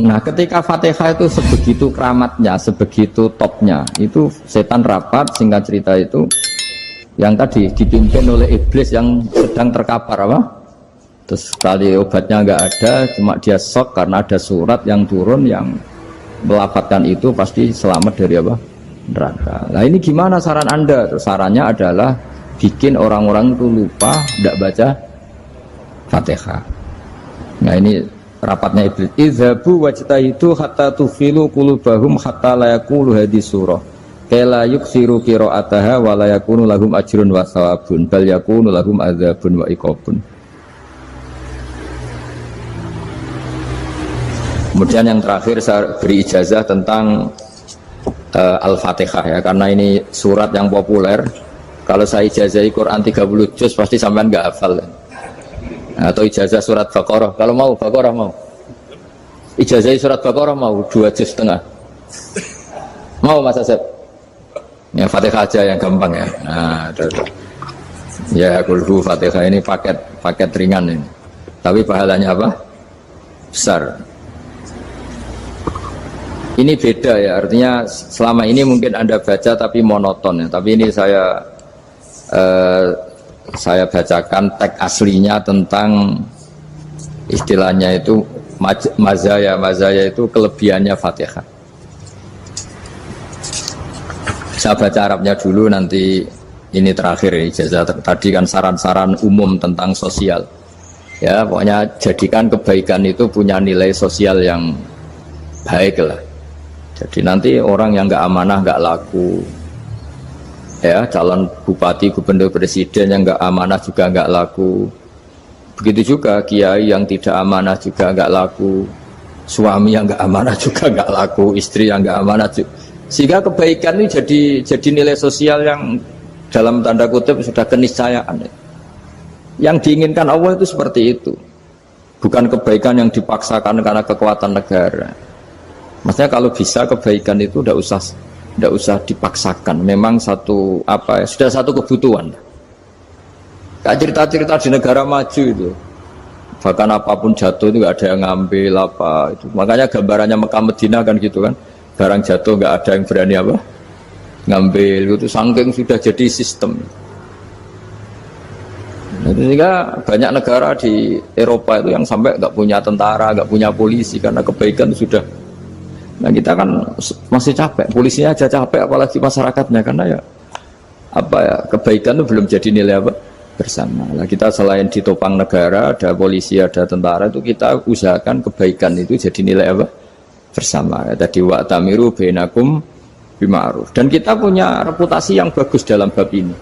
Nah, ketika Fatihah itu sebegitu keramatnya, sebegitu topnya, itu setan rapat, singkat cerita itu yang tadi dipimpin oleh iblis yang sedang terkapar apa? Terus kali obatnya nggak ada, cuma dia shock karena ada surat yang turun yang melafatkan itu pasti selamat dari apa? Neraka. Nah ini gimana saran Anda? Terus sarannya adalah bikin orang-orang itu lupa, tidak baca Fatihah. Nah ini rapatnya iblis. Idzabu wajtahidu hatta tufilu qulubahum hatta la yaqulu hadhihi surah. Kala yuksiru qira'ataha wa la yakunu lahum ajrun wa thawabun bal yakunu lahum adzabun wa iqabun. Kemudian yang terakhir saya beri ijazah tentang Al-Fatihah ya, karena ini surat yang populer. Kalau saya ijazahi Quran 30 juz pasti sampean nggak hafal. Atau ijazah surat Baqarah, kalau mau Baqarah mau. Ijazah surat Baqarah mau 2 juz setengah. Mau Mas Asep? Ya Fatihah aja yang gampang ya. Nah, ya kulhu Fatihah ini paket ringan ini. Tapi pahalanya apa? Besar. Ini beda ya, artinya selama ini mungkin Anda baca tapi monoton ya. Tapi ini saya bacakan teks aslinya tentang istilahnya itu mazaya itu kelebihannya Fatihah. Saya baca Arabnya dulu, nanti ini terakhir ijazah. Tadi kan saran-saran umum tentang sosial ya, pokoknya jadikan kebaikan itu punya nilai sosial yang baik lah. Jadi nanti orang yang nggak amanah nggak laku ya, calon bupati, gubernur, presiden yang nggak amanah juga nggak laku. Begitu juga kiai yang tidak amanah juga nggak laku, suami yang nggak amanah juga nggak laku, istri yang nggak amanah juga. Sehingga kebaikan ini jadi nilai sosial yang dalam tanda kutip sudah keniscayaan. Yang diinginkan Allah itu seperti itu, bukan kebaikan yang dipaksakan karena kekuatan negara. Maksudnya kalau bisa kebaikan itu tidak usah dipaksakan. Memang satu apa ya, sudah satu kebutuhan. Kayak cerita-cerita di negara maju itu, bahkan apapun jatuh itu nggak ada yang ngambil apa itu. Makanya gambarannya Mekah Medina kan gitu kan, barang jatuh nggak ada yang berani apa ngambil itu, saking sudah jadi sistem. Nah, sehingga banyak negara di Eropa itu yang sampai nggak punya tentara, nggak punya polisi karena kebaikan sudah. Nah kita kan masih capek, polisinya aja capek apalagi masyarakatnya, karena ya apa ya, kebaikan itu belum jadi nilai apa bersama. Nah kita selain ditopang negara, ada polisi, ada tentara, itu kita usahakan kebaikan itu jadi nilai apa bersama. Ya, tadi wa'tamiru bainakum bima'ruf. Dan kita punya reputasi yang bagus dalam bab ini.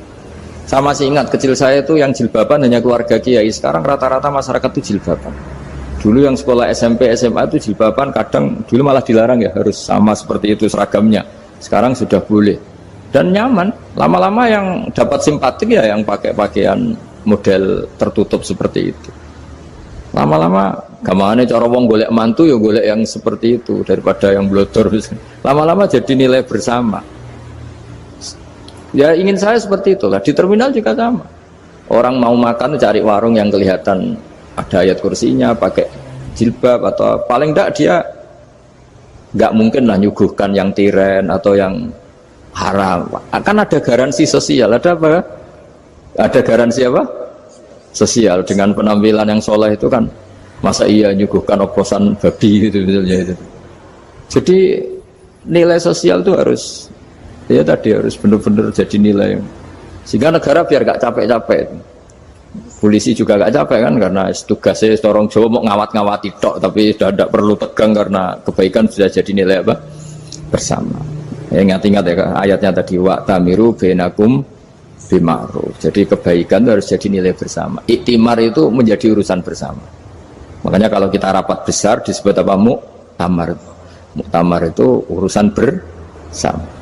Saya masih ingat kecil saya itu yang jilbaban hanya keluarga kiai. Sekarang rata-rata masyarakat itu jilbaban. Dulu yang sekolah SMP, SMA itu jilbaban kadang dulu malah dilarang ya, harus sama seperti itu seragamnya. Sekarang sudah boleh dan nyaman. Lama-lama yang dapat simpatik ya yang pakai pakaian model tertutup seperti itu. Lama-lama gamane cara wong golek mantu ya golek yang seperti itu daripada yang blodor. Lama-lama jadi nilai bersama. Ya ingin saya seperti itulah. Di terminal juga sama. Orang mau makan cari warung yang kelihatan ada ayat kursinya, pakai jilbab, atau paling enggak dia enggak mungkin lah nyuguhkan yang tiren atau yang haram. Akan ada garansi sosial, ada apa? Ada garansi apa? Sosial dengan penampilan yang soleh itu kan, masa iya nyuguhkan oposan babi gitu misalnya itu. Jadi nilai sosial itu harus, ya tadi harus benar-benar jadi nilai. Sehingga negara biar enggak capek-capek. Polisi juga gak capek kan, karena tugasnya orang Jawa mau ngawat-ngawati tok, tapi sudah tidak perlu tegang karena kebaikan sudah jadi nilai apa bersama. Ya, ingat-ingat ya ayatnya tadi, wa'tamiru bainakum bima'ruf. Jadi kebaikan itu harus jadi nilai bersama. Iktimar itu menjadi urusan bersama. Makanya kalau kita rapat besar disebut apa? Muktamar. Muktamar itu urusan bersama.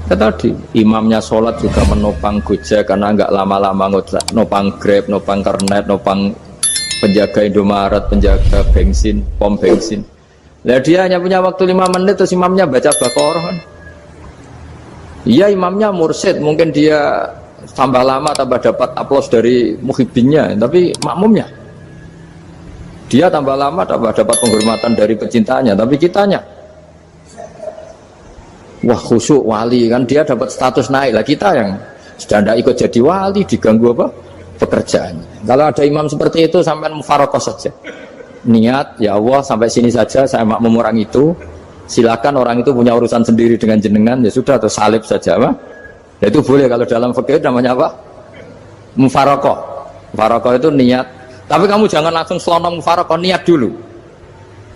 Tadi imamnya sholat juga menopang Gojek karena nggak lama-lama nopang Grab, nopang Kernet, nopang penjaga Indomaret, penjaga bensin, pom bensin. Nah dia hanya punya waktu 5 menit terus imamnya baca Baqarah kan. Iya imamnya mursyid, mungkin dia tambah lama tambah dapat aplaus dari muhibbinnya, tapi makmumnya Dia tambah lama dapat penghormatan dari pecintanya, tapi kitanya wah khusyuk wali kan, dia dapat status naik lah. Kita yang sudah tidak ikut jadi wali diganggu apa pekerjaannya. Kalau ada imam seperti itu sampai mufarokoh saja, niat ya Allah sampai sini saja, saya makmum orang itu, silakan orang itu punya urusan sendiri dengan jenengan, ya sudah, atau salib saja apa ya, itu boleh. Kalau dalam fikih namanya apa, mufarokoh. Mufarokoh itu niat, tapi kamu jangan langsung selonong mufarokoh, niat dulu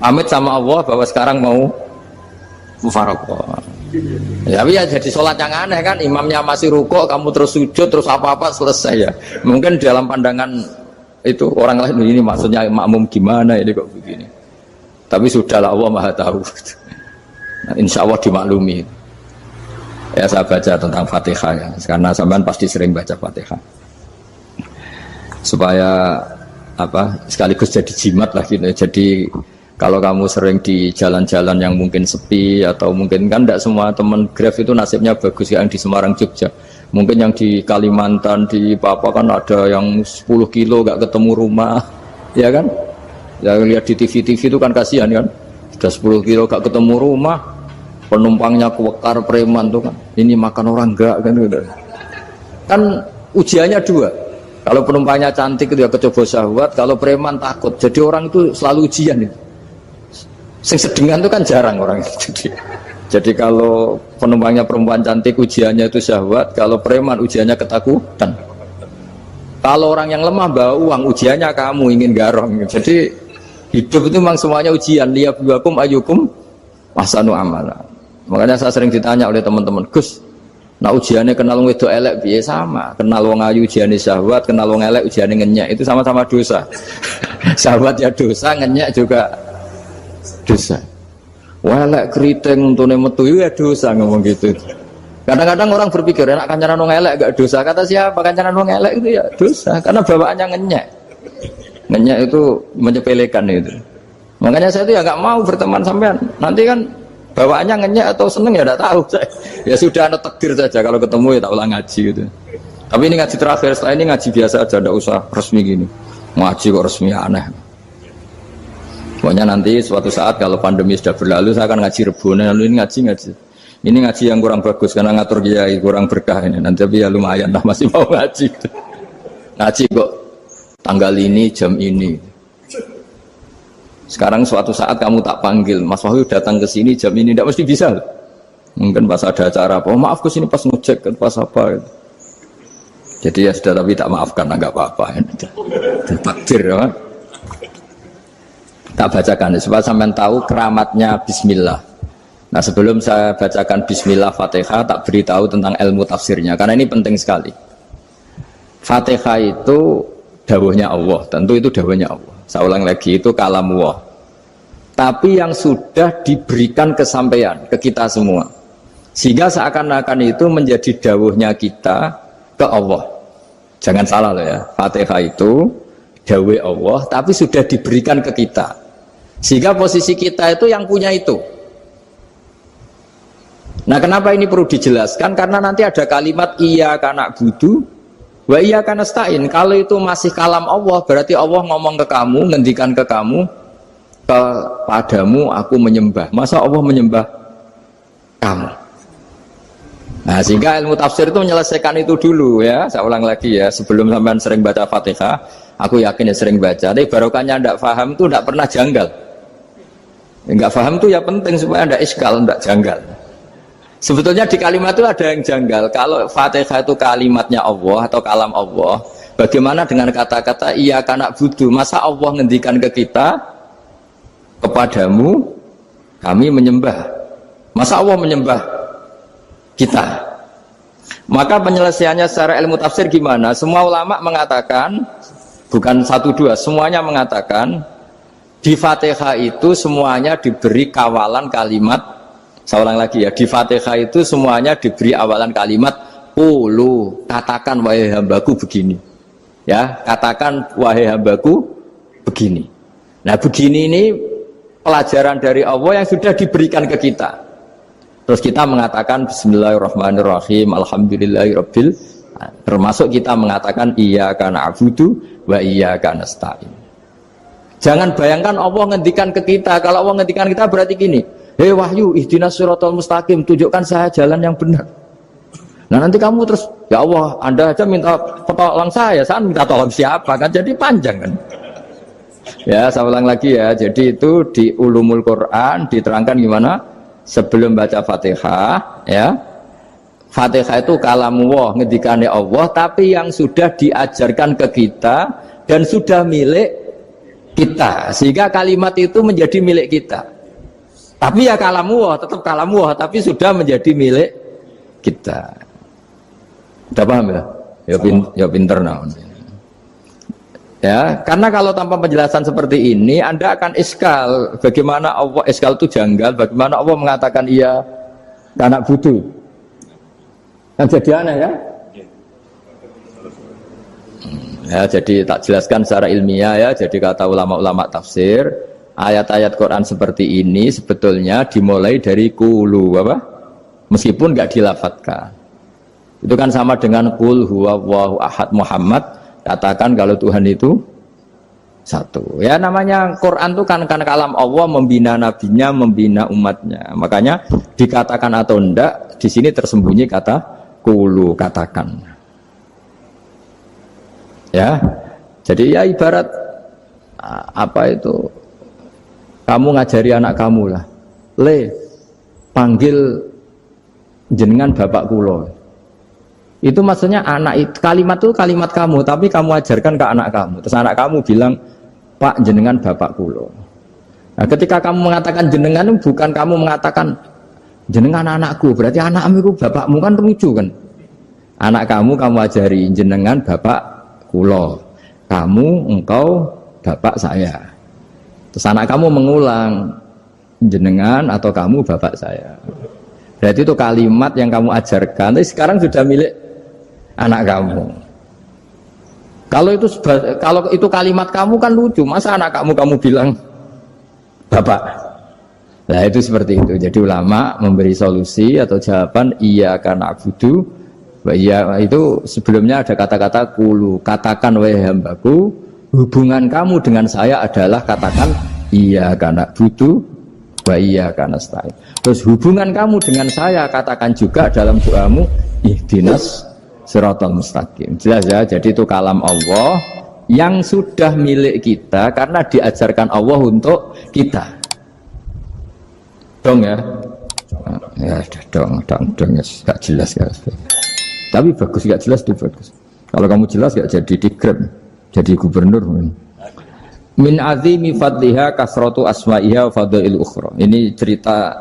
pamit sama Allah bahwa sekarang mau mufarokoh. Ya, tapi ya jadi sholat yang aneh kan, imamnya masih rukuk, kamu terus sujud, terus apa-apa selesai ya. Mungkin dalam pandangan itu orang lain ini maksudnya makmum gimana ini kok begini. Tapi sudahlah, Allah Maha tahu. Nah, insya Allah dimaklumi. Ya saya baca tentang Fatihah ya, karena sampean pasti sering baca Fatihah. Supaya apa sekaligus jadi jimat lah gitu. Jadi kalau kamu sering di jalan-jalan yang mungkin sepi, atau mungkin kan tidak semua teman Grab itu nasibnya bagus yang di Semarang Jogja, mungkin yang di Kalimantan di Papua kan ada yang 10 kilo gak ketemu rumah ya kan, ya lihat di TV-TV itu kan kasihan kan, sudah 10 kilo gak ketemu rumah, penumpangnya kewekar preman tuh kan, ini makan orang enggak kan, udah kan ujiannya dua. Kalau penumpangnya cantik itu ya kecoba syahwat, kalau preman takut. Jadi orang itu selalu ujian itu. Sing sedengan itu kan jarang orang itu. Jadi kalau penumpangnya perempuan cantik ujiannya itu syahwat, kalau preman ujiannya ketakutan. Kalau orang yang lemah bawa uang ujiannya kamu ingin garong. Jadi hidup itu memang semuanya ujian. Liyabluwakum ayyukum ahsanu amala. Makanya saya sering ditanya oleh teman-teman, Gus, nah ujiannya kenal wong wedok elek piye? Sama. Kenal wong ayu ujiannya syahwat, kenal wong elek ujiannya ngenyek, itu sama-sama dosa. Syahwat ya dosa, ngenyek juga dosa. Welek keriting untune metu ya dosa, ngomong gitu. Kadang-kadang orang berpikir enak kancanan wong elek gak dosa. Kata siapa? Kancanan wong elek itu ya dosa, karena bawaannya ngenyek. Ngenyek itu menyepelekan itu. Makanya saya itu ya gak mau berteman sampean. Nanti kan bawaannya ngenyek atau seneng ya tidak tahu. Ya sudah, ada takdir saja, kalau ketemu ya tak ulang ngaji gitu. Tapi ini ngaji terakhir, setelah ini ngaji biasa aja, tidak usah resmi gini. Ngaji kok resmi aneh. Pokoknya nanti suatu saat kalau pandemi sudah berlalu, saya akan ngaji Rebone. Lalu ini ngaji. Ini ngaji yang kurang bagus karena ngatur kiai kurang berkah ini. Nanti tapi ya lumayan lah, masih mau ngaji. Ngaji kok tanggal ini, jam ini. Sekarang suatu saat kamu tak panggil, Mas Wahyu datang ke sini jam ini, tidak mesti bisa. Mungkin pas ada acara apa, oh, maaf ke sini pas ngecek, pas apa. Jadi ya sudah, tapi tak maafkan, enggak apa-apa. Takdir ya. Tak bacakan supaya sampean tahu keramatnya bismillah. Nah, sebelum saya bacakan bismillah Fatihah, tak beritahu tentang ilmu tafsirnya karena ini penting sekali. Fatihah itu dawuhnya Allah, tentu itu dawuhnya Allah. Saya ulang lagi, itu kalamullah. Tapi yang sudah diberikan kesampaian ke kita semua. Sehingga seakan-akan itu menjadi dawuhnya kita ke Allah. Jangan salah loh ya. Fatihah itu dawuh Allah tapi sudah diberikan ke kita. Sehingga posisi kita itu yang punya itu. Nah, kenapa ini perlu dijelaskan? Karena nanti ada kalimat iyyaka na'budu wa iyyaka nasta'in. Kalau itu masih kalam Allah, berarti Allah ngomong ke kamu, ngendikan ke kamu, kepadamu aku menyembah. Masa Allah menyembah kamu? Nah, sehingga ilmu tafsir itu menyelesaikan itu dulu ya. Saya ulang lagi ya, sebelum sampean sering baca Fatihah, aku yakin ya sering baca. Tapi barokahnya tidak paham itu tidak pernah janggal. Enggak paham itu ya penting supaya tidak iskal, tidak janggal. Sebetulnya di kalimat itu ada yang janggal. Kalau Fatihah itu kalimatnya Allah atau kalam Allah, bagaimana dengan kata-kata iyyaka na'budu? Masa Allah ngendikan ke kita, kepadamu kami menyembah? Masa Allah menyembah kita? Maka penyelesaiannya secara ilmu tafsir gimana? Semua ulama mengatakan, bukan satu dua, semuanya mengatakan di Fatihah itu semuanya diberi kawalan kalimat. Saya ulang lagi ya, di Fatihah itu semuanya diberi awalan kalimat qulu, katakan wahai hambaku begini. Ya, katakan wahai hambaku begini. Nah, begini ini pelajaran dari Allah yang sudah diberikan ke kita. Terus kita mengatakan bismillahirrahmanirrahim, alhamdulillahirabbil, termasuk kita mengatakan iyyaka na'budu wa iyyaka nasta'in. Jangan bayangkan Allah ngendikan ke kita. Kalau Allah ngendikan kita berarti gini, hei wahyu, ihdinas siratal mustaqim, tunjukkan saya jalan yang benar. Nah nanti kamu terus, ya Allah, Anda aja minta tolong saya minta tolong siapa kan? Jadi panjang kan? Ya, saya ulang lagi ya. Jadi itu di Ulumul Quran diterangkan gimana? Sebelum baca Fatihah, ya. Fatihah itu kalamullah, ngendikane Allah, tapi yang sudah diajarkan ke kita dan sudah milik kita, sehingga kalimat itu menjadi milik kita. Tapi ya kalamullah, tetap kalamullah, tapi sudah menjadi milik kita. Udah paham ya? Ya pinter nah. Ya, karena kalau tanpa penjelasan seperti ini, Anda akan iskal. Bagaimana Allah, iskal itu janggal, bagaimana Allah mengatakan iya anak butuh. Kan jadi aneh ya? Ya, jadi tak jelaskan secara ilmiah ya. Jadi kata ulama-ulama tafsir, ayat-ayat Quran seperti ini sebetulnya dimulai dari qulu apa? Meskipun nggak dilafatkan. Itu kan sama dengan qul huwallahu ahad Muhammad, katakan kalau Tuhan itu satu. Ya namanya Quran itu kan kalam Allah, membina nabinya, membina umatnya. Makanya dikatakan atau enggak, di sini tersembunyi kata qulu, katakan. Ya, jadi ya ibarat apa itu? Kamu ngajari anak kamu lah, panggil jenengan bapak kulo. Itu maksudnya anak itu, kalimat itu kalimat kamu, tapi kamu ajarkan ke anak kamu. Terus anak kamu bilang, Pak jenengan bapak kulo. Nah, ketika kamu mengatakan jenengan, bukan kamu mengatakan jenengan anakku, berarti anakmu itu bapakmu, kan lucu kan? Anak kamu ajari jenengan bapak kulo, kamu engkau bapak saya. Terus anak kamu mengulang jenengan atau kamu bapak saya. Berarti itu kalimat yang kamu ajarkan, tapi sekarang sudah milik anak kamu. Kalau itu kalimat kamu kan lucu, masa anak kamu bilang bapak. Nah itu seperti itu. Jadi ulama memberi solusi atau jawaban iya karena abudu. Iya itu sebelumnya ada kata-kata qulu, katakan wahai hambaku, hubungan kamu dengan saya adalah katakan iya karena abudu wa iya karena nasta'in. Terus hubungan kamu dengan saya katakan juga dalam doamu ihdinas siratal mustaqim. Jelas ya, jadi itu kalam Allah yang sudah milik kita karena diajarkan Allah untuk kita. Dong ya. Ya dong ya, gak jelas ya. Tapi bagus, gak jelas itu bagus. Kalau kamu jelas gak jadi dikrem, jadi gubernur. Min azimi fadliha kasratu asma'iha wa fadail ukhra. Ini cerita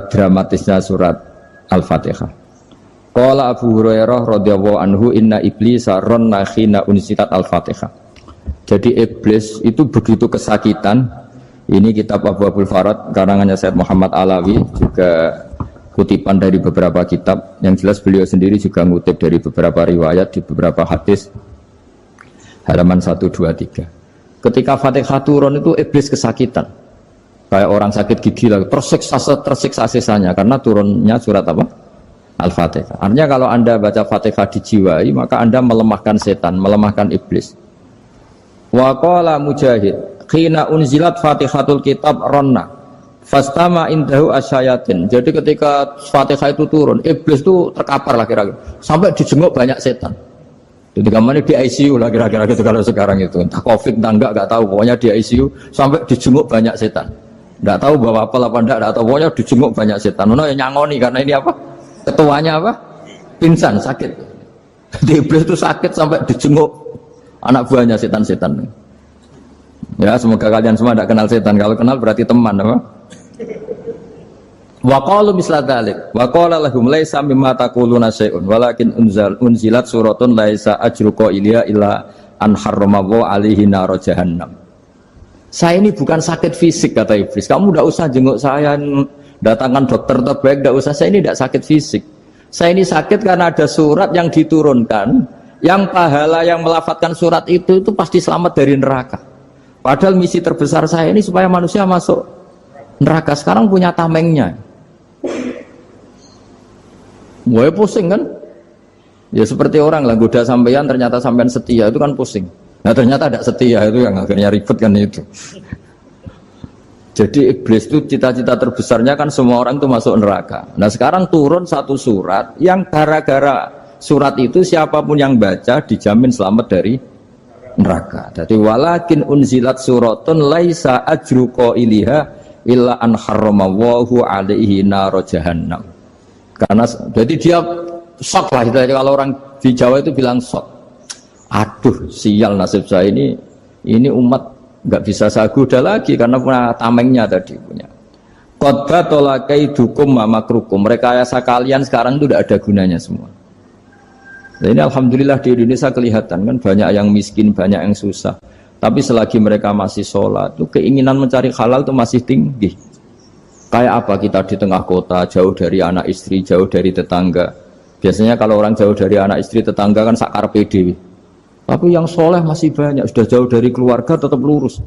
dramatisnya surat Al-Fatihah. Qala Abu Hurairah radhiyallahu anhu inna iblisa ranna khina unsitat Al-Fatihah. Jadi iblis itu begitu kesakitan. Ini kitab Abu Abul Farad karangannya Said Muhammad Alawi, juga kutipan dari beberapa kitab. Yang jelas beliau sendiri juga ngutip dari beberapa riwayat di beberapa hadis. Halaman 1, 2, 3. Ketika Fatihah turun itu iblis kesakitan. Kayak orang sakit gigi lah, tersiksa sisanya karena turunnya surat apa? Al-Fatihah. Artinya kalau Anda baca Fatihah dijiwai, maka Anda melemahkan setan, melemahkan iblis. Wa qala Mujahid, khina unzilat Fatihatul kitab ronna fastama indahu asyayatin. Jadi ketika Fatihah itu turun, iblis itu terkapar lah kira-kira. Sampai dijenguk banyak setan. Jadi kemana di ICU lah kira-kira gitu kalau sekarang itu. Entah COVID entah enggak tahu. Pokoknya di ICU sampai dijenguk banyak setan. Enggak tahu bawa apa enggak tahu. Pokoknya dijenguk banyak setan. Ono yang nyangoni karena ini apa? Ketuanya apa? Pingsan, sakit. Jadi iblis itu sakit sampai dijenguk anak buahnya setan-setan. Ya semoga kalian semua tidak kenal setan. Kalau kenal berarti teman apa? Wa qalu misla dzalik wa qala lahum laisa mimma taquluna syai'un walakin unzilat suratun laisa ajruqa ilya illa an harramallahu alaihi nar jahannam. Saya ini bukan sakit fisik kata iblis. Kamu tidak usah jenguk saya, datangkan dokter terbaik, tidak usah. Saya ini tidak sakit fisik. Saya ini sakit karena ada surat yang diturunkan, yang pahala yang melafatkan surat itu pasti selamat dari neraka. Padahal misi terbesar saya ini supaya manusia masuk neraka. Sekarang punya tamengnya. Wah pusing kan? Ya seperti orang lah, goda sampean ternyata sampean setia, itu kan pusing. Nah ternyata tidak setia, itu yang akhirnya ribet kan itu. Jadi iblis itu cita-cita terbesarnya kan semua orang itu masuk neraka. Nah sekarang turun satu surat yang gara-gara surat itu siapapun yang baca dijamin selamat dari neraka. Jadi walakin unzilat suratun laisa ajru qailiha illa an harramallahu alaihi nar jahannam. Karena jadi dia shock lah, kalau orang di Jawa itu bilang shock. Aduh sial nasib saya ini umat nggak bisa saya goda lagi karena punya tamengnya tadi punya. Qadba tolakai dukum mamakrukum. Rekayasa kalian sekarang itu tidak ada gunanya semua. Nah, ini alhamdulillah di Indonesia kelihatan kan banyak yang miskin, banyak yang susah. Tapi selagi mereka masih sholat, itu keinginan mencari halal itu masih tinggi. Kayak apa kita di tengah kota, jauh dari anak istri, jauh dari tetangga. Biasanya kalau orang jauh dari anak istri, tetangga kan sakar pede. Tapi yang soleh masih banyak, sudah jauh dari keluarga tetap lurus.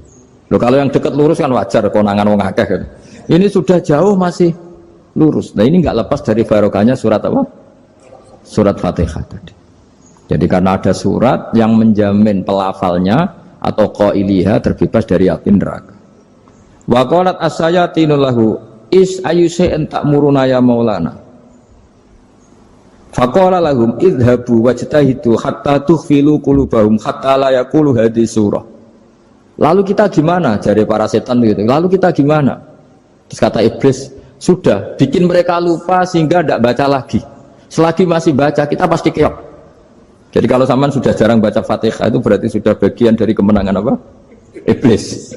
Loh, kalau yang dekat lurus kan wajar, konangan wong akeh kan. Ini sudah jauh masih lurus. Nah ini nggak lepas dari barokahnya surat apa? Surat Fatihah tadi. Jadi karena ada surat yang menjamin pelafalnya atau qailiha terbebas dari api neraka. Wa qalat as-sayatinu lahu is ayyusai'in ta'muruna ya maulana. Faqala lahum idhabu wajtahidu hatta tukhfilu qulubahum hatta la yaqulu hadhihi surah. Lalu kita gimana? Jari para setan gitu. Lalu kita gimana? Terus kata iblis, sudah bikin mereka lupa sehingga tidak baca lagi. Selagi masih baca kita pasti keok. Jadi kalau sampean sudah jarang baca Fatihah itu berarti sudah bagian dari kemenangan apa? Iblis.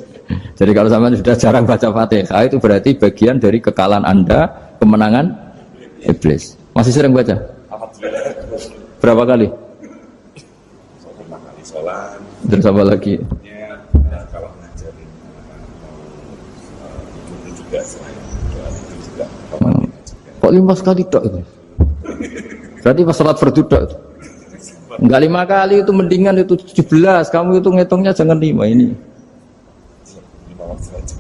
Jadi kalau sampean sudah jarang baca Fatihah itu berarti bagian dari kekalahan Anda, kemenangan iblis. Masih sering baca? Berapa kali? Terus apa lagi? Kalau ngajarin itu juga kok 5 kali tok itu? Berarti pas sholat fardu tok. Enggak 5 kali itu mendingan itu 17. Kamu itu ngitungnya jangan 5 ini. 5 waktu saja.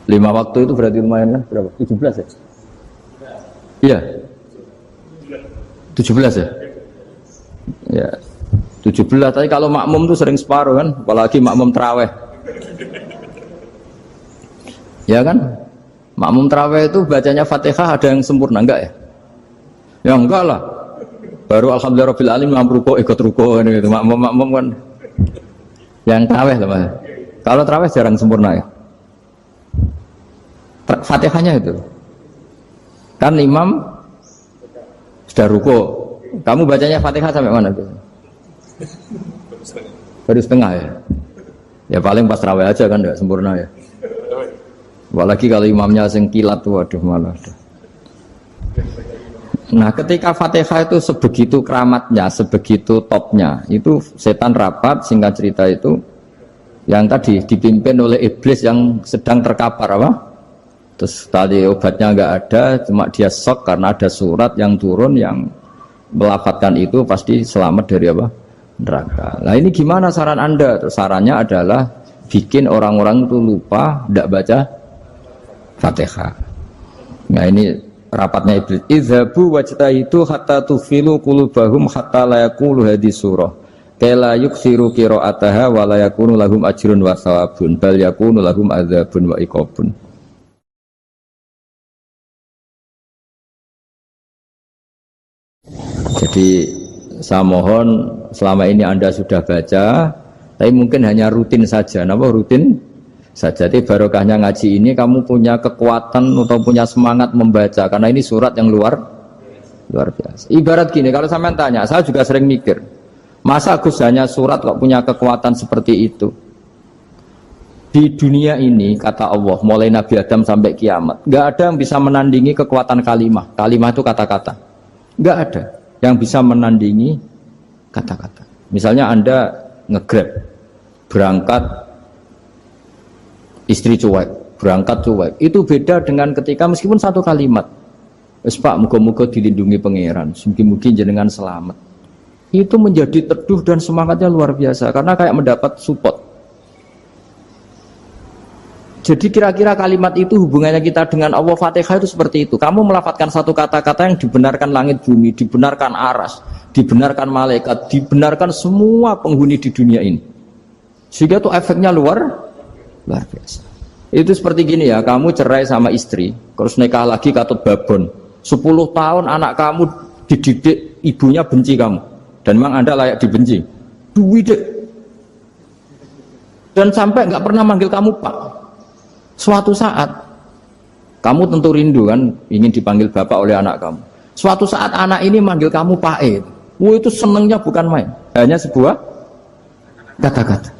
5 waktu itu berarti lumayan kan? Berapa? 17 ya? Iya. 17 ya? Ya. 17, tapi kalau makmum tuh sering separuh kan, apalagi makmum tarawih. Ya kan? Makmum tarawih itu bacanya Fatihah ada yang sempurna enggak ya? Ya enggak lah. Baru alhamdulillah rabbil alamin ruko ikut ruko gitu. Makmum kan yang tarawih lah Mas. Kalau tarawih jarang sempurna ya. Fatihahnya itu. Kan imam sudah ruko. Kamu bacanya Fatihah sampai mana tuh? Baru setengah ya. Ya paling pas tarawih aja kan enggak sempurna ya. Apalagi kalau imamnya sing kilat tuh waduh malah. Nah ketika Fatihah itu sebegitu keramatnya, sebegitu topnya, itu setan rapat, singkat cerita itu yang tadi dipimpin oleh iblis yang sedang terkapar apa? Terus tadi obatnya nggak ada, cuma dia shock karena ada surat yang turun yang melafatkan itu pasti selamat dari apa? Neraka. Nah ini gimana saran Anda? Terus sarannya adalah bikin orang-orang itu lupa, tidak baca Fatihah. Nah ini rapatnya iblis. Idzabu wajtahidu hatta tufilu qulubahum hatta la yaqulu hadhihi surah. Kala yuksiru qira'ataha wa la yakunu lahum ajrun wa thawabun bal yakunu lahum adzabun wa iqabun. Jadi saya mohon selama ini Anda sudah baca, tapi mungkin hanya rutin saja. Napa rutin saja? Jadi barokahnya ngaji ini kamu punya kekuatan atau punya semangat membaca karena ini surat yang luar biasa. Ibarat gini, kalau sampean tanya, saya juga sering mikir, masa Gus hanya surat kok punya kekuatan seperti itu? Di dunia ini kata Allah, mulai Nabi Adam sampai kiamat, nggak ada yang bisa menandingi kekuatan kalimah. Kalimah itu kata-kata, nggak ada yang bisa menandingi kata-kata. Misalnya Anda nge-grab, berangkat istri cuek, berangkat cuek, itu beda dengan ketika meskipun satu kalimat, wes Pak, muga-muga dilindungi pangeran, mungkin jenengan selamat, itu menjadi teduh dan semangatnya luar biasa karena kayak mendapat support. Jadi kira-kira kalimat itu hubungannya kita dengan Allah. Fatihah itu seperti itu. Kamu melafadzkan satu kata-kata yang dibenarkan langit bumi, dibenarkan aras, dibenarkan malaikat, dibenarkan semua penghuni di dunia ini. Sehingga tuh efeknya luar biasa. Itu seperti gini ya, kamu cerai sama istri, terus nikah lagi katut babon. 10 tahun anak kamu dididik, ibunya benci kamu. Dan memang Anda layak dibenci. Duwidek. Dan sampai nggak pernah manggil kamu Pak. Suatu saat, kamu tentu rindu kan, ingin dipanggil Bapak oleh anak kamu. Suatu saat anak ini manggil kamu Pak E. Wah, itu senengnya bukan main. Hanya sebuah kata-kata.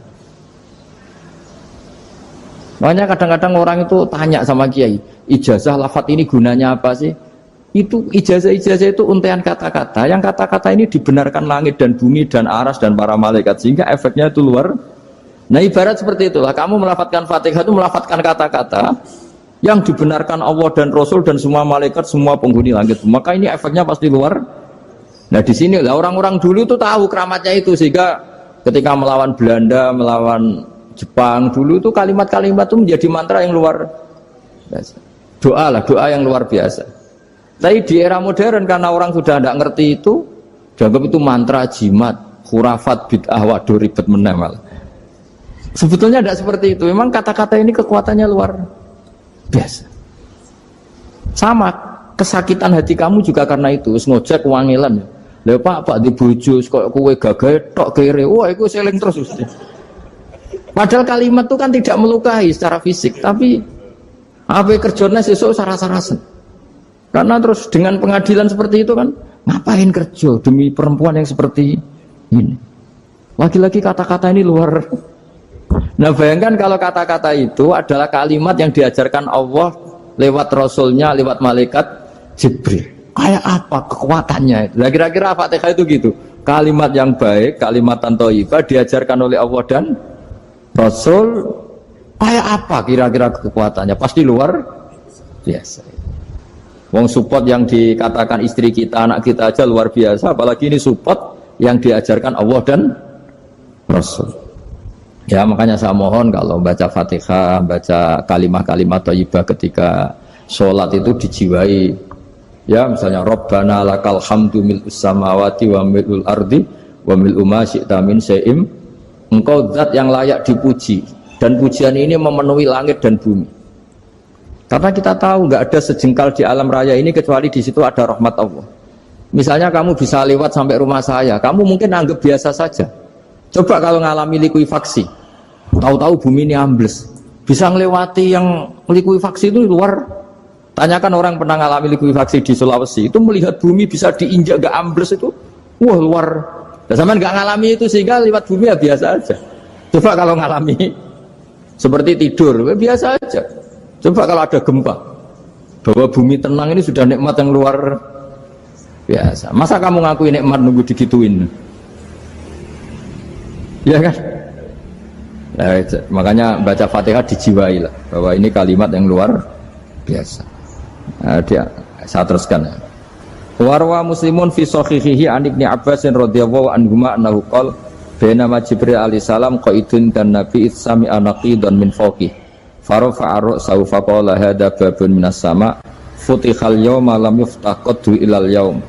Makanya kadang-kadang orang itu tanya sama kiai, ijazah lafadz ini gunanya apa sih? Itu ijazah-ijazah itu untaian kata-kata. Yang kata-kata ini dibenarkan langit dan bumi dan aras dan para malaikat, sehingga efeknya itu luar. Nah ibarat seperti itulah, kamu melafadzkan Fatihah itu melafadzkan kata-kata yang dibenarkan Allah dan Rasul dan semua malaikat, semua penghuni langit. Maka ini efeknya pasti luar. Nah di sini lah orang-orang dulu itu tahu keramatnya itu, sehingga ketika melawan Belanda, melawan Jepang dulu itu kalimat-kalimat itu menjadi mantra yang luar biasa. Doa yang luar biasa. Tapi di era modern karena orang sudah tidak ngerti itu, dianggap itu mantra, jimat, khurafat, bid'ah, waduh ribet menemal. Sebetulnya tidak seperti itu. Memang kata-kata ini kekuatannya luar biasa. Sama kesakitan hati kamu juga karena itu. Ngojek wangilan. Lha Pak di bojo kok kowe gagah tok kere. Wah, iku seling terus Gusti. Padahal kalimat itu kan tidak melukai secara fisik, tapi apa kerjanya sesuk saras-sarasen. Karena terus dengan pengadilan seperti itu kan, ngapain kerja demi perempuan yang seperti ini? Lagi-lagi kata-kata ini luar. Nah bayangkan kalau kata-kata itu adalah kalimat yang diajarkan Allah lewat Rasulnya, lewat malaikat Jibril. Kayak apa kekuatannya? Nah kira-kira Fatihah itu gitu. Kalimat yang baik, kalimat thayyibah diajarkan oleh Allah dan Rasul, kayak apa kira-kira kekuatannya? Pasti luar biasa. Wong support yang dikatakan istri kita, anak kita aja luar biasa, apalagi ini support yang diajarkan Allah dan Rasul. Ya makanya saya mohon kalau baca Fatihah, baca kalimat-kalimat thayyibah ketika sholat itu dijiwai. Ya misalnya Rabbana lakal hamdu mil'us samawati wa mil'ul ardi wa mil'u ma syi'ta min syai'im. Engkau zat yang layak dipuji, dan pujian ini memenuhi langit dan bumi. Karena kita tahu nggak ada sejengkal di alam raya ini kecuali di situ ada rahmat Allah. Misalnya kamu bisa lewat sampai rumah saya, kamu mungkin anggap biasa saja. Coba kalau ngalami likuifaksi, tahu-tahu bumi ini ambles, bisa ngelewati yang likuifaksi itu luar. Tanyakan orang pernah ngalami likuifaksi di Sulawesi, itu melihat bumi bisa diinjak gak ambles itu, wah luar. Nah, sama nggak ngalami itu sehingga lewat bumi ya biasa aja. Coba kalau ngalami seperti tidur, ya biasa aja. Coba kalau ada gempa, bahwa bumi tenang ini sudah nikmat yang luar biasa. Masa kamu ngaku nikmat nunggu digituin? Ya kan? Nah, makanya baca Fatihah dijiwai lah, bahwa ini kalimat yang luar biasa. Nah, saya teruskan ya. Warwa Muslimun fi sahihihi an Ibnu Abbas radhiyallahu anhuma annahu qala bainama Jibril alaihi salam qaidun dan Nabi itsami anaqidan min fawqih farafa'a ra'sahu faqala hadza babun minas sama futihal yawma lam yuftah qaddu ilal yaum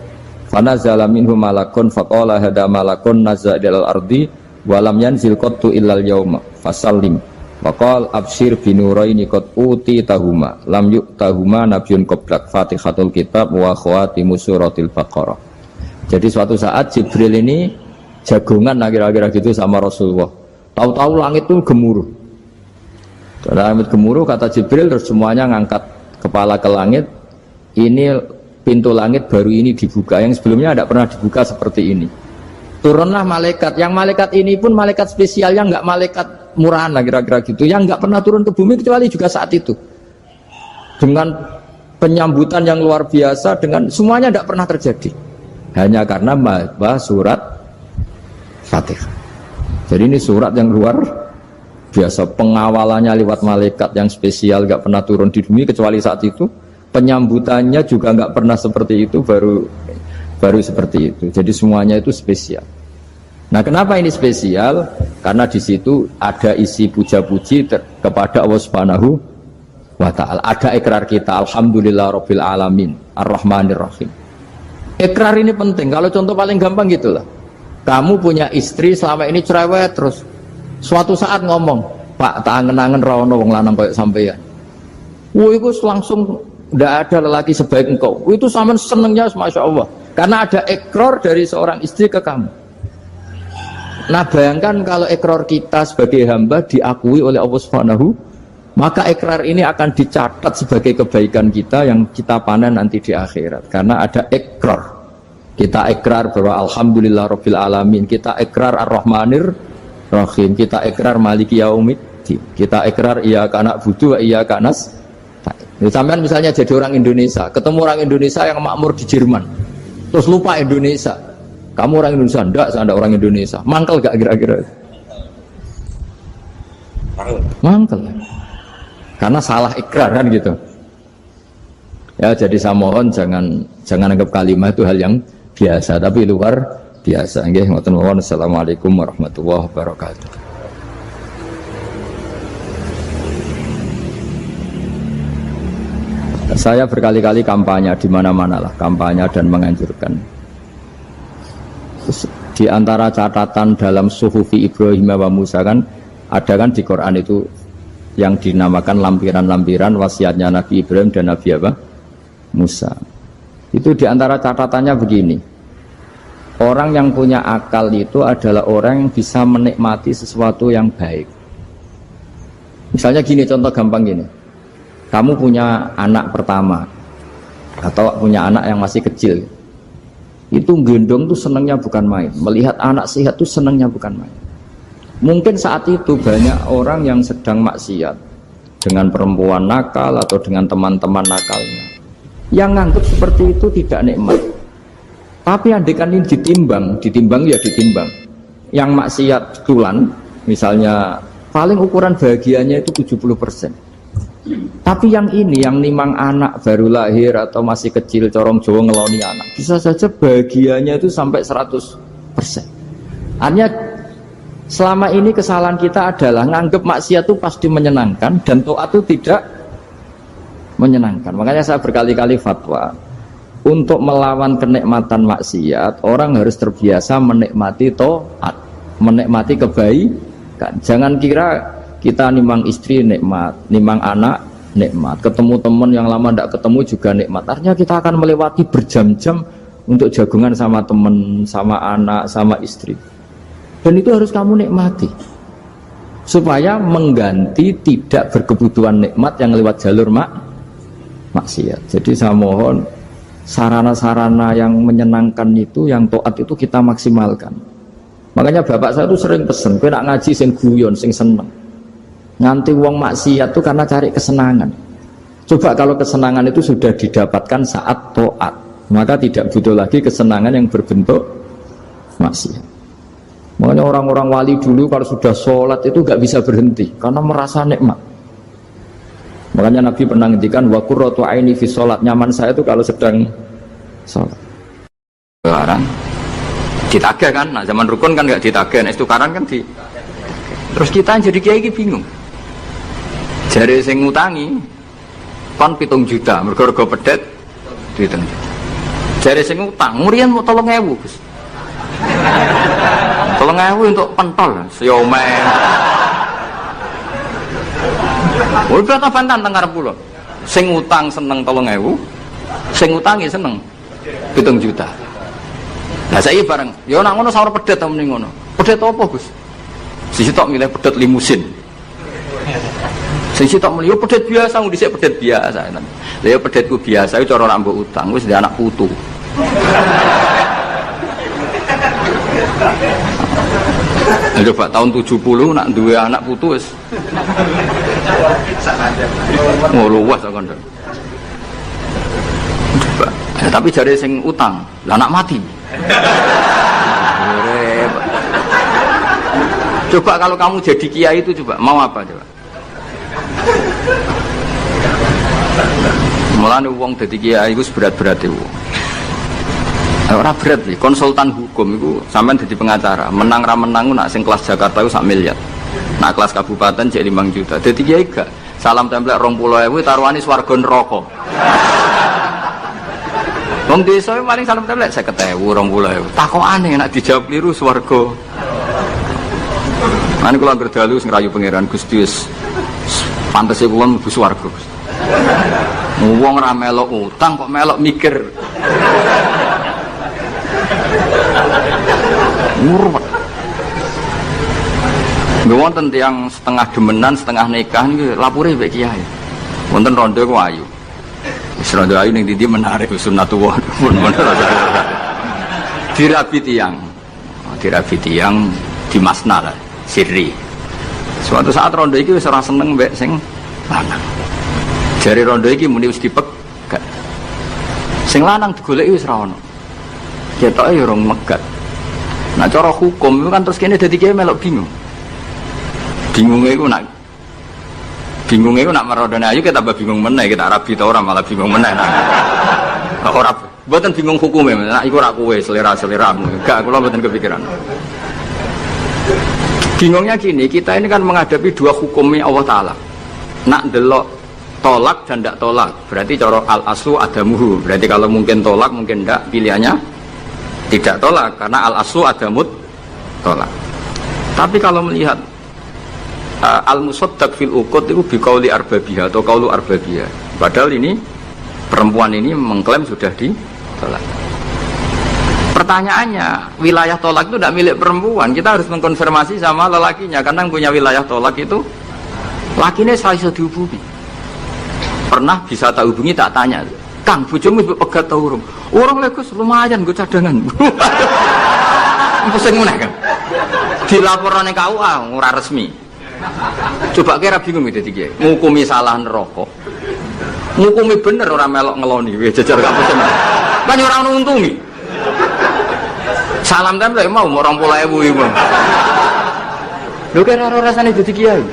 fanazala minhu malakun faqala hadza malakun nazala ilal ardi wa lam yanzil qaddu ilal yaum fasallim faqal absyir binuraini qad uti tahuma lam yu'tahuma nabiyyun qablak Fatihatul kitab wa khawatimus suratil Baqarah. Jadi suatu saat Jibril ini jagongan kira-kira gitu sama Rasulullah. Tahu-tahu langit itu gemuruh. Karena langit gemuruh kata Jibril terus semuanya ngangkat kepala ke langit. Ini pintu langit baru ini dibuka, yang sebelumnya tidak pernah dibuka seperti ini. Turunlah malaikat, yang malaikat ini pun malaikat spesial, yang nggak malaikat murahan lah kira-kira gitu, yang nggak pernah turun ke bumi kecuali juga saat itu. Dengan penyambutan yang luar biasa, dengan semuanya tidak pernah terjadi. Hanya karena bahwa surat Fatihah. Jadi ini surat yang luar biasa, pengawalannya lewat malaikat yang spesial, nggak pernah turun di bumi kecuali saat itu. Penyambutannya juga nggak pernah seperti itu, baru seperti itu. Jadi semuanya itu spesial. Nah, kenapa ini spesial? Karena di situ ada isi puja-puji kepada Allah Subhanahu wa ta'ala. Ada ikrar kita, alhamdulillahirabbil alamin, arrahmanir rahim. Ikrar ini penting. Kalau contoh paling gampang gitulah. Kamu punya istri selama ini cerewet terus. Suatu saat ngomong, Pak, tak angen-angen ra ono wong lanang koyo sampeyan. Wah, itu langsung tidak ada lelaki sebaik engkau. Itu sampean senengnya, masya Allah. Karena ada ikrar dari seorang istri ke kamu. Nah, bayangkan kalau ikrar kita sebagai hamba diakui oleh Allah Subhanahu, maka ikrar ini akan dicatat sebagai kebaikan kita yang kita panen nanti di akhirat. Karena ada ikrar. Kita ikrar bahwa alhamdulillah rabbil alamin. Kita ikrar ar-rahmanir rahim. Kita ikrar maliki yaumiddin. Kita ikrar iyyaka na'budu wa iyyaka nasta'in. Sampean misalnya jadi orang Indonesia, ketemu orang Indonesia yang makmur di Jerman, terus lupa Indonesia. Kamu orang Indonesia? Enggak, saya enggak orang Indonesia. Mangkel gak kira-kira? Mangkel. Karena salah ikrar kan gitu. Ya, jadi saya mohon jangan anggap kalimat itu hal yang biasa, tapi luar biasa. Nggih, ngoten mawon. Assalamualaikum warahmatullahi wabarakatuh. Saya berkali-kali kampanye di mana-mana lah, kampanye dan menganjurkan. Di antara catatan dalam Suhufi Ibrahim wa Musa kan ada kan di Quran itu yang dinamakan lampiran-lampiran wasiatnya Nabi Ibrahim dan Nabi apa? Musa. Itu di antara catatannya begini. Orang yang punya akal itu adalah orang yang bisa menikmati sesuatu yang baik. Misalnya gini, contoh gampang gini. Kamu punya anak pertama atau punya anak yang masih kecil, itu gendong tuh senangnya bukan main, melihat anak sehat tuh senangnya bukan main. Mungkin saat itu banyak orang yang sedang maksiat dengan perempuan nakal atau dengan teman-teman nakalnya yang nganggap seperti itu tidak nikmat. Tapi andaikan ini ditimbang ya ditimbang. Yang maksiat tulan misalnya paling ukuran bahagianya itu 70%. Tapi yang ini, yang nimang anak baru lahir atau masih kecil, corong Jawa ngeloni anak, bisa saja bahagianya itu sampai 100%. Artinya selama ini kesalahan kita adalah nganggep maksiat itu pasti menyenangkan dan taat itu tidak menyenangkan. Makanya saya berkali-kali fatwa, untuk melawan kenikmatan maksiat, orang harus terbiasa menikmati taat, menikmati kebaikan. Jangan kira kita nimang istri nikmat, nimang anak nikmat, ketemu teman yang lama tidak ketemu juga nikmat. Artinya kita akan melewati berjam-jam untuk jagungan sama teman, sama anak, sama istri. Dan itu harus kamu nikmati supaya mengganti tidak berkebutuhan nikmat yang lewat jalur maksiat. Jadi saya mohon sarana-sarana yang menyenangkan itu, yang taat itu kita maksimalkan. Makanya bapak saya itu sering pesen, kowe nak ngaji sing guyon, sing seneng. Nganti wong maksiat itu karena cari kesenangan. Coba kalau kesenangan itu sudah didapatkan saat taat, maka tidak butuh lagi kesenangan yang berbentuk maksiat. Makanya orang-orang wali dulu kalau sudah sholat itu gak bisa berhenti karena merasa nikmat. Makanya Nabi pernah ngendikan wa qurratu aini fi sholat, nyaman saya itu kalau sedang sholat. Sekarang ditagih kan, nah zaman rukun kan gak ditagih, nah istukaran kan di. Terus kita jadi kiai bingung. Jare sing ngutangi kon 7 juta, mergo pedet dihitung. Jare sing utang, murian mau 3.000, Gus. 3.000 untuk pentol, siomen. Woi kata pantan teng karep kula. Sing utang seneng 3.000, sing utangi seneng 7 juta. Lah saiki bareng, ya nak ngono sawur pedet ta mending ngono. Pedet apa, Gus? Sisi tok milih pedet limusin. Sisi tok milih pedet biasa, dhisik pedet biasa. Lah ya pedetku biasa iku cara nak mbok utang wis ndek anak putu. Coba tahun 70 nak duwe anak putu wis. Oh luas kok ndek. Coba. Tapi jare sing utang, lah anak mati. Coba kalau kamu jadi kiai itu coba mau apa coba? Mulane wong dadi kiai iku berat-berat itu. Ora berat iki, konsultan hukum iku sampean dadi pengacara, menang ra menang nak sing kelas Jakarta iku 1 miliar. Nak kelas kabupaten jadi 5 juta. Dadi kiai gak salam templek 20.000 taruhane swarga neraka. Wong desa paling salam templek 50.000 20.000. Takokane nek dijawab kliru swarga. Nanti kalau berdalu ngerayu pangeran Gusti wis pantes kula mlebu swarga. Wong ora melok utang kok melok mikir. Murwet. Wonten tiyang setengah demenan, setengah nikah niki lapure mbek kiai. Wonten rondo ku ayu. Wis rondo ayu ning ndi menarik sunnatullah. Dirabi tiyang di masnal sirri. Suatu saat rondo iki wis ora seneng mbek sing lanang. Jare rondo iki muni wis dipegat. Sing lanang digoleki wis ora ono. Ketoke ya rong megat. Nah cara hukum itu kan terus kene dadi kiai melok bingung. Bingungnya itu nak merodone ayu kita tambah bingung meneh, kita rabi ta ora malah bingung meneh. Ora mboten bingung hukume, nak iku ora kowe selera-seleramu. Enggak, kula mboten kepikiran. Bingungnya gini, kita ini kan menghadapi dua hukumnya Allah Ta'ala. Nak delok tolak dan tidak tolak, berarti cara al-aslu adamuhu. Berarti kalau mungkin tolak, mungkin tidak, pilihannya tidak tolak, karena al-aslu adamut tolak. Tapi kalau melihat al-musaddaq fil uqud itu biqauli arbabiyah atau qaulu arbabiyah. Padahal ini perempuan ini mengklaim sudah ditolak. Pertanyaannya, wilayah tolak itu tidak milik perempuan. Kita harus mengkonfirmasi sama lelakinya, karena yang punya wilayah tolak itu lakinya saya bisa dihubungi. Pernah bisa tak hubungi, tak tanya, Kang, bojomu pegat ta urung? Urung lek Gus, lumayan gue cadangan. Pusing meneh kan. Dilaporane KUA ora resmi. Coba kira bingung dadi kiye. Ngukumi salah neraka. Ngukumi bener ora melok ngeloni, wis jejer gak pusing. Kan ora ono untungi. Salam tempel mau 20.000 iku. Lho kira ora rasane dadi kiai.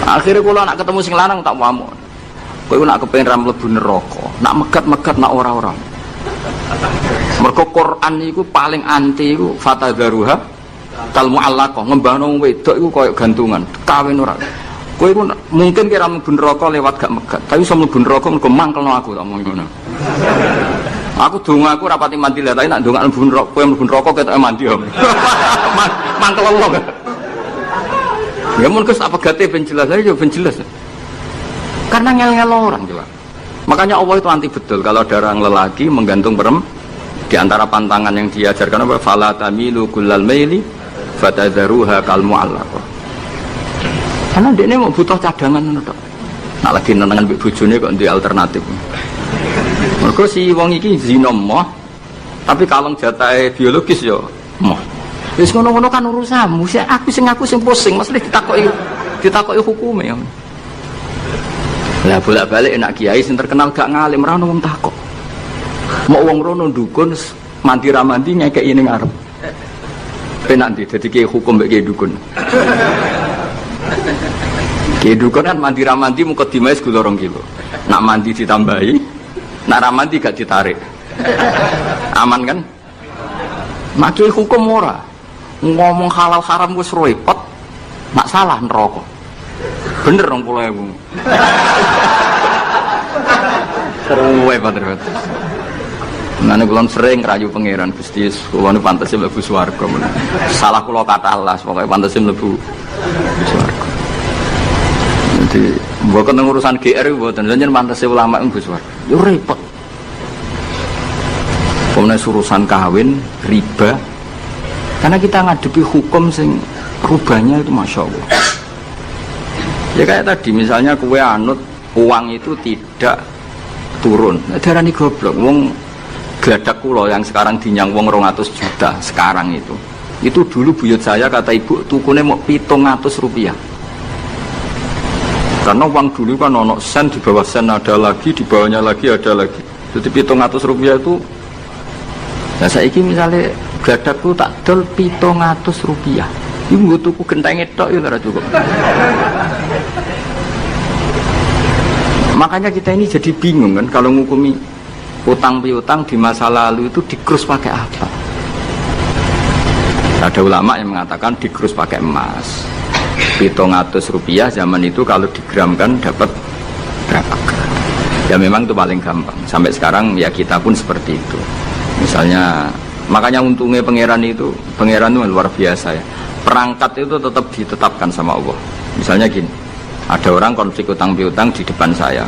Akhirnya kula nak ketemu sing lanang tak pamon. Kowe nak kepengin ra mlebu neraka, nak megat-megat nak ora-ora. Mergo Quran iku paling anti iku fatadzaruha kal mu'allaqah, ngembahno wedok iku koyo gantungan, kawin ora. Kowe iku mungkin kira mlebu neraka lewat gak megat, tapi iso mlebu neraka mergo mangkelno aku tak omong ngono. Aku donga aku rapati mandi lah, tapi nak donga mlebu neraka, kowe mlebu neraka ketoke mandi om. Mangkel Allah. Ya mun Gus apa gate ben jelas aja ben jelas. Karena ngel-ngel orang coba. Makanya Allah itu anti betul kalau ada orang lelaki menggantung perempuan. Di antara pantangan yang diajarkan apa? Fala tamilu kullal maili fatadzaruha kal mu'allaqah. Karena dia ini mau butuh cadangan ngono tok. Nak lagi nenengan mbek bojone kok ndek alternatif. Mergo si wong iki zina moh, tapi kalong jatahe biologis ya moh. Wis ngono-ngono kan urusanmu. Aku sing pusing, mesti ditakoki hukume ya. Lah bolak-balik enak kiai sing terkenal gak ngalim ora ono wong takok. Mau wong rono dukun mandi ra mandi ngekeki ning ngarep. Enak ndi dadi kiai hukum mbek kiai dukun. Kiai dukun kan mandi ra mandi mukadimah segula 2 kilo. Nak mandi ditambahi, nak ra mandi gak ditarik. Aman kan? Nak kiai hukum ora. Ngomong halal haram wis repot, nak salah neraka. Bener 20.000. Ruwe padahal. Nane kula sering rayu pangeran Gusti, kula niku pantese mlebu swarga men. Salah kula katalas, pokoke pantese mlebu swarga. Jadi mboten urusan GR mboten, jenengan pantese ulama mlebu swarga. Yo repot. Kemudian urusan kawin, riba. Karena kita ngadepi hukum sing rubahnya itu Masya Allah. Ya kayak tadi misalnya kue anut uang itu tidak turun. Darani goblok. Wong gladak kula yang sekarang dinyang wong 200 juta sekarang itu. Itu dulu buyut saya kata ibu tukune mau 700 rupiah. Karena uang dulu kan ono sen, di bawah sen ada lagi, di bawahnya lagi ada lagi. Jadi 700 rupiah itu. Nah saiki misalnya gadakku tak dol 700 rupiah. Ibu tuku genteng tok ya ora cukup. Makanya kita ini jadi bingung kan kalau ngukumi utang piutang di masa lalu itu dikrus pakai apa? Ada ulama yang mengatakan dikrus pakai emas. 700 rupiah zaman itu kalau digramkan dapat berapa gram? Ya memang itu paling gampang. Sampai sekarang ya kita pun seperti itu. Misalnya Makanya untungnya pangeran itu luar biasa ya. Perangkat itu tetap ditetapkan sama Allah. Misalnya gini, ada orang konflik utang piutang di depan saya.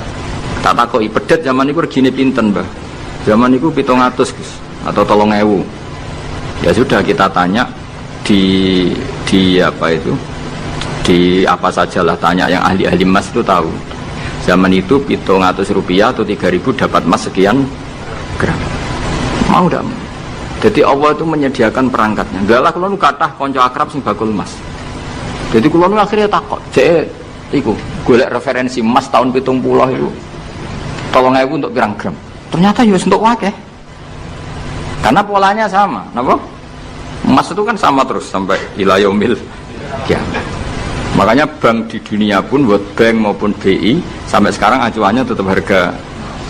Tak takoki pedet zaman itu regine pinten, Mbah? Zaman itu 700 atau 3.000. Ya sudah kita tanya di apa itu? Di apa sajalah tanya yang ahli-ahli emas itu tahu. Zaman itu 700 rupiah atau 3.000 dapat emas sekian gram. Mau tidak? Jadi Allah itu menyediakan perangkatnya. Enggak lah kalau kathah kanca akrab sing bakul emas. Jadi kalau akhirnya takut, iku golek referensi emas tahun 70 itu 3.000 untuk pirang gram. Ternyata ya untuk wakeh. Karena polanya sama, napa? Emas itu kan sama terus sampai ila yaumil kiamat. Makanya bank di dunia pun, World Bank maupun BI sampai sekarang acuannya tetap harga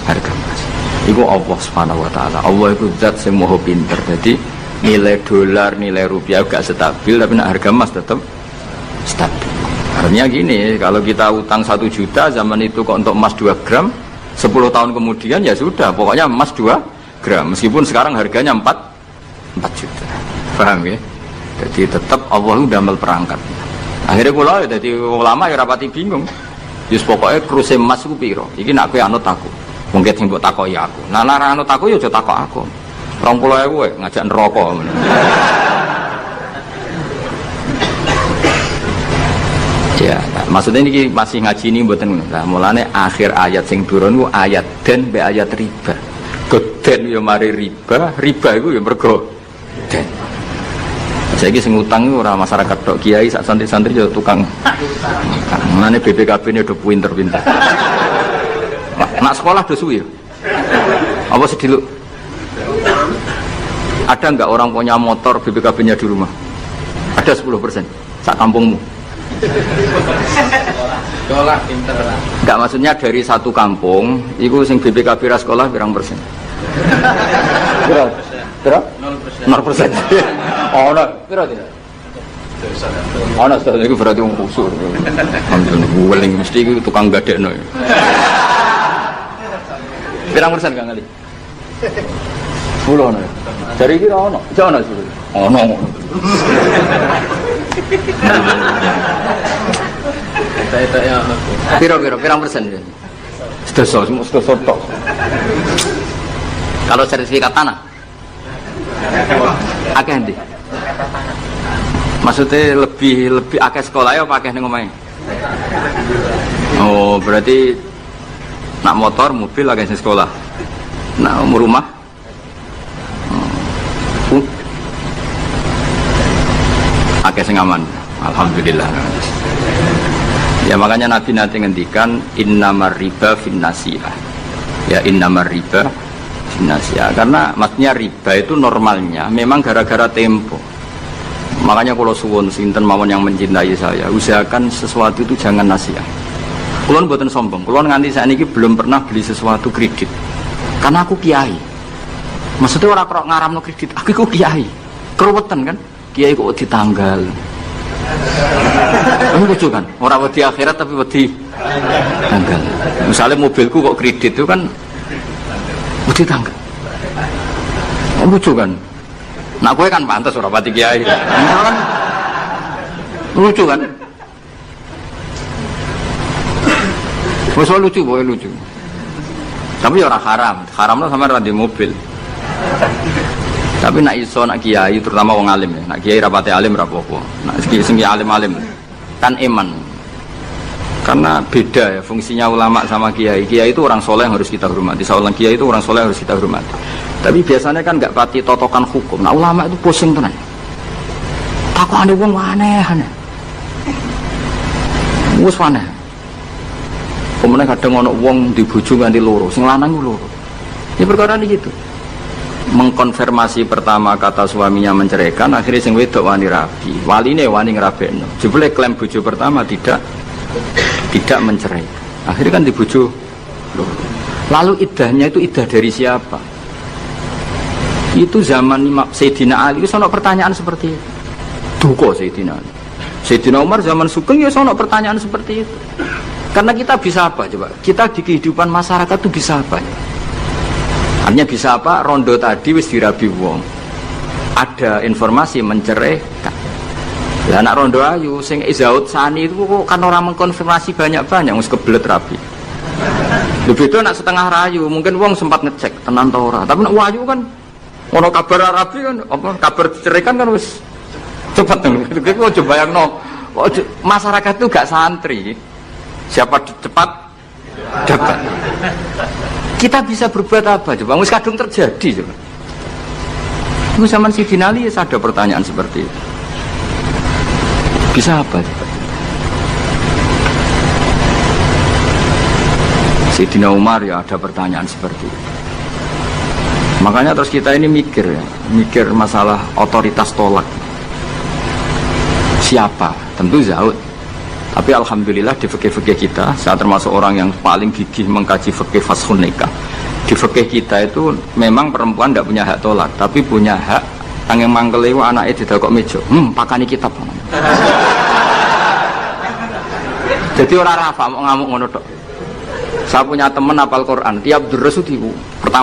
emas. Iku Allah Subhanahu wa taala. Allah itu zat sing maha pinter. Jadi nilai dolar, nilai rupiah gak stabil tapi harga emas tetap stabil. Artinya gini, kalau kita utang 1 juta zaman itu kok untuk emas 2 gram, 10 tahun kemudian ya sudah, pokoknya emas 2 gram. Meskipun sekarang harganya 4 juta. Paham ya? Jadi tetap Allah itu damel perangkat. Akhirnya kula jadi ulama ya rapati bingung. Yus pokoknya kruse emas ku piro? Iki nak kowe anut aku. Mungkin sing mbok takoki aku. Nah nek anut aku ya aja takok aku. 20.000 ngajak neraka. Ya, maksudnya ini masih ngaji ini mboten ngono. Lah mulane akhir ayat sing turun ku ayat den be ayat riba. Geden ya mari riba iku ya mergo den. Saiki sing utang iku ora masyarakat tok, kiai sak santri-santri yo tukang. Mulane BPKB-ne udah pinter-pinter. Nak sekolah do suwi ya? Apa sediluk? Ada enggak orang punya motor BPKB-nya di rumah? Ada 10% sak kampungmu. Sekolah pinter lah. Enggak, maksudnya dari satu kampung itu sing BPKB ra sekolah pirang persen? Berapa? 0%. Oh, no. Berapa tidak? Oh, no, itu berarti wong kusur. Guling mesti itu tukang gadekno. Pirang persen Kang Ali? 10 ono. Dari iki ora ono. Jane ono 10. Ono. Kita ya. Pirang persen ya? Sedoso tok. Kalau sertifikat tanah? Akeh ndi? Maksudnya lebih akeh sekolah ya apa akeh ning omahe? Oh, berarti nak motor, mobil akeh sing sekolah. Nak rumah? Akeh sing aman. Alhamdulillah. Ya makanya Nabi nanti ngendikan innamar riba finnasiyah. Ya innamar riba finnasiyah. Karena maksudnya riba itu normalnya memang gara-gara tempo. Makanya kalau suwun sinten mawon yang mencintai saya, usahakan sesuatu itu jangan nasiah. Kulon mboten sombong. Kulon nganti sakniki belum pernah beli sesuatu kredit. Karena aku kiai. Maksudnya orang kok ngaramno kredit, aku kiai. Keruwetan kan? Kiai kok ditanggal. Ini lucu kan? Orang wedi akhirat tapi wedi tanggal. Misalnya mobilku kok kredit itu kan wedi tanggal. Lucu kan? Nah gue kan pantas orang pati kiai. Kan? Lucu kan? Soal lucu, boleh lucu. Tapi orang haram. Haramnya sama randi mobil. Tapi nak iso nak kiai terutama wong alim ya. Nak kiai rapati alim rapopo. Nak sing alim-alim kan iman. Karena beda ya fungsinya ulama sama kiai. Kiai itu orang soleh yang harus kita hormati. Seorang kiai itu orang soleh yang harus kita hormati. Tapi biasanya kan enggak pati totokan hukum. Nah ulama itu pusing tenan. Takokane wong aneh-aneh. Wis aneh. Kemudian kadang ono wong dibojo nganti loro, sing lanang ku loro. Ya perkara gitu. Mengkonfirmasi pertama kata suaminya menceraikan, akhirnya sing wedok wani rabi, waline wani ngrabekno. Jebule klaim bojo pertama tidak mencerai. Akhirnya kan dibojo loro. Lalu iddahnya itu iddah dari siapa? Itu zaman Sayyidina Ali itu sono pertanyaan seperti itu. Duka Sayyidina Ali. Sayyidina Umar zaman Sugeng ya sono pertanyaan seperti itu. Karena kita bisa apa coba? Kita di kehidupan masyarakat itu bisa apa? Artinya bisa apa? Rondo tadi wis dirabi wong. ada informasi menceraikan. Lah anak rondo ayu sing Izaud Sani itu kok kan orang mengkonfirmasi banyak-banyak wis kebelet rapi. Lebih itu anak setengah rayu, mungkin wong sempat ngecek tenan ta ora. Tapi nek wayu kan ono kabar rapi kan apa kabar diceraikan kan wis cepet lho. Iku aja bayangno. Masyarakat itu gak santri. Siapa cepat dapat. Kita bisa berbuat apa coba? Wis kadung terjadi coba. Itu zaman Sidina Ali ada pertanyaan seperti itu. Bisa apa coba? Sayyidina Umar ya ada pertanyaan seperti itu. Makanya terus kita ini mikir ya, mikir masalah otoritas tolak. Siapa? Tentu Zaud. Tapi alhamdulillah di fikih-fikih kita, saya termasuk orang yang paling gigih mengkaji fikih fashun nikah. Di fikih kita itu memang perempuan tidak punya hak tolak, tapi punya hak yang mangkelewa anaknya tidak kok mejo. Pakani kitab. Jadi orang rafa mau ngamuk ngono tok. Saya punya teman hafal Quran, tiap deres itu pertama